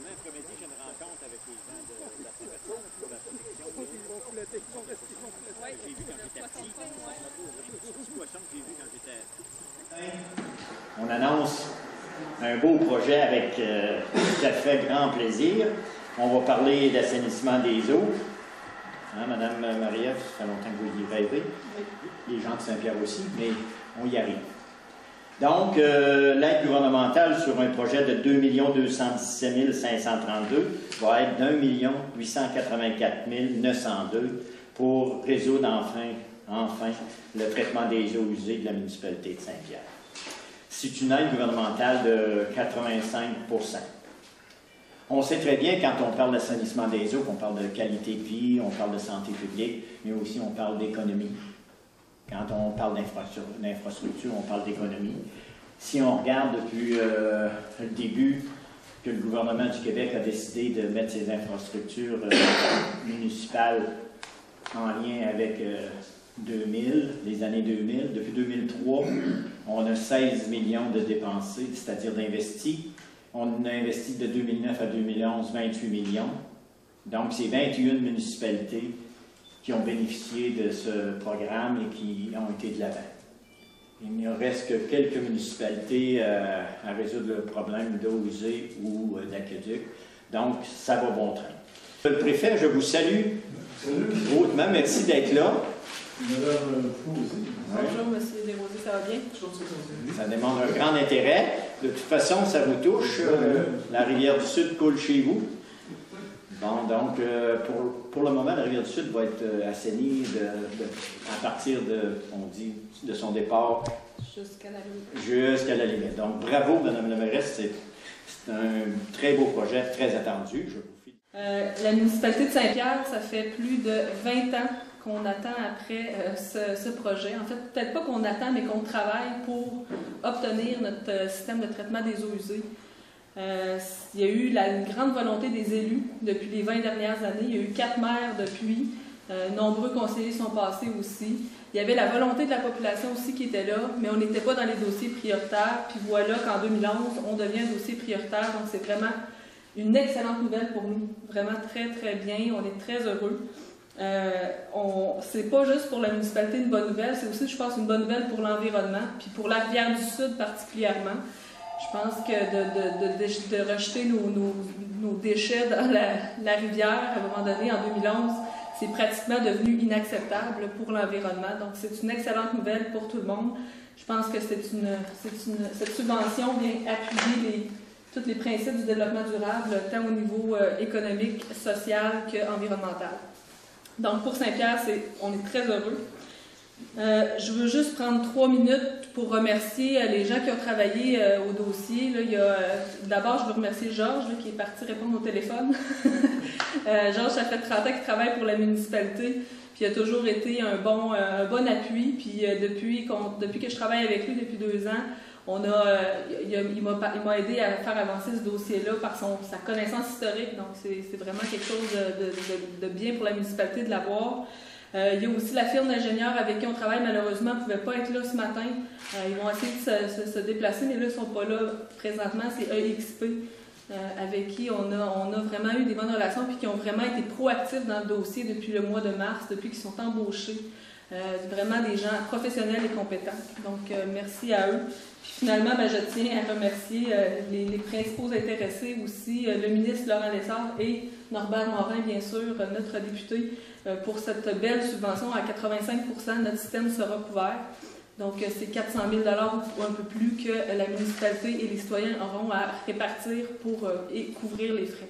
demain après-midi, j'ai une rencontre avec les gens de la préfecture pour la protection. Ils vont flotter, ils vont rester, ils vont flotter. J'ai vu quand j'étais petit, un petit poisson que j'ai vu quand j'étais... On annonce un beau projet avec tout à fait grand plaisir. On va parler d'assainissement des eaux. Hein, Madame Marie-Ève, ça fait longtemps que vous y rêvez. Les gens de Saint-Pierre aussi, mais on y arrive. Donc, l'aide gouvernementale sur un projet de 2 217 532 va être d'1 884 902 pour résoudre enfin le traitement des eaux usées de la municipalité de Saint-Pierre. C'est une aide gouvernementale de 85%. On sait très bien, quand on parle d'assainissement des eaux, qu'on parle de qualité de vie, on parle de santé publique, mais aussi on parle d'économie. Quand on parle d'infrastructure, on parle d'économie. Si on regarde depuis le début que le gouvernement du Québec a décidé de mettre ses infrastructures municipales en lien avec 2000, les années 2000, depuis 2003, on a 16 millions de dépensés, c'est-à-dire d'investis. On a investi de 2009 à 2011 28 millions. Donc, c'est 21 municipalités qui ont bénéficié de ce programme et qui ont été de l'avant. Il ne reste que quelques municipalités à résoudre le problème d'eau usée ou d'aqueduc. Donc, ça va bon train. Le préfet, je vous salue. Salut. Hautement, merci d'être là. Madame Fou aussi. Bonjour, M. Desrosiers, ça va bien? Ça demande un grand intérêt. De toute façon, ça vous touche. La rivière du Sud coule chez vous. Bon, donc, pour le moment, la rivière du Sud va être assainie à partir de son départ jusqu'à la limite. Jusqu'à la limite. Donc, bravo, Mme la mairesse. C'est un très beau projet, très attendu. Je vous félicite. La municipalité de Saint-Pierre, ça fait plus de 20 ans qu'on attend après ce projet. En fait, peut-être pas qu'on attend, mais qu'on travaille pour obtenir notre système de traitement des eaux usées. Il y a eu une grande volonté des élus depuis les 20 dernières années. Il y a eu 4 maires depuis. Nombreux conseillers sont passés aussi. Il y avait la volonté de la population aussi qui était là, mais on n'était pas dans les dossiers prioritaires. Puis voilà qu'en 2011, on devient un dossier prioritaire. Donc c'est vraiment une excellente nouvelle pour nous. Vraiment très, très bien. On est très heureux. C'est pas juste pour la municipalité une bonne nouvelle, c'est aussi, je pense, une bonne nouvelle pour l'environnement, puis pour la rivière du Sud particulièrement. Je pense que de rejeter nos déchets dans la rivière, à un moment donné, en 2011, c'est pratiquement devenu inacceptable pour l'environnement. Donc, c'est une excellente nouvelle pour tout le monde. Je pense que cette subvention vient appuyer tous les principes du développement durable, tant au niveau économique, social qu'environnemental. Donc, pour Saint-Pierre, on est très heureux. Je veux juste prendre 3 minutes pour remercier les gens qui ont travaillé au dossier. D'abord, je veux remercier Georges, qui est parti répondre au téléphone. Georges, ça fait 30 ans qu'il travaille pour la municipalité, puis il a toujours été un bon appui. Puis depuis que je travaille avec lui, depuis 2 ans, il m'a aidé à faire avancer ce dossier-là par sa connaissance historique. Donc, c'est vraiment quelque chose de bien pour la municipalité de l'avoir. Il y a aussi la firme d'ingénieurs avec qui on travaille, malheureusement, ne pouvait pas être là ce matin. Ils vont essayer de se déplacer, mais là, ils ne sont pas là présentement. C'est EXP avec qui on a vraiment eu des bonnes relations puis qui ont vraiment été proactifs dans le dossier depuis le mois de mars, depuis qu'ils sont embauchés. Vraiment des gens professionnels et compétents. Donc, merci à eux. Puis finalement, je tiens à remercier les principaux intéressés aussi, le ministre Laurent Lessard et Norbert Morin, bien sûr, notre député, pour cette belle subvention. À 85%, notre système sera couvert. Donc, c'est 400 000 ou un peu plus que la municipalité et les citoyens auront à répartir pour couvrir les frais.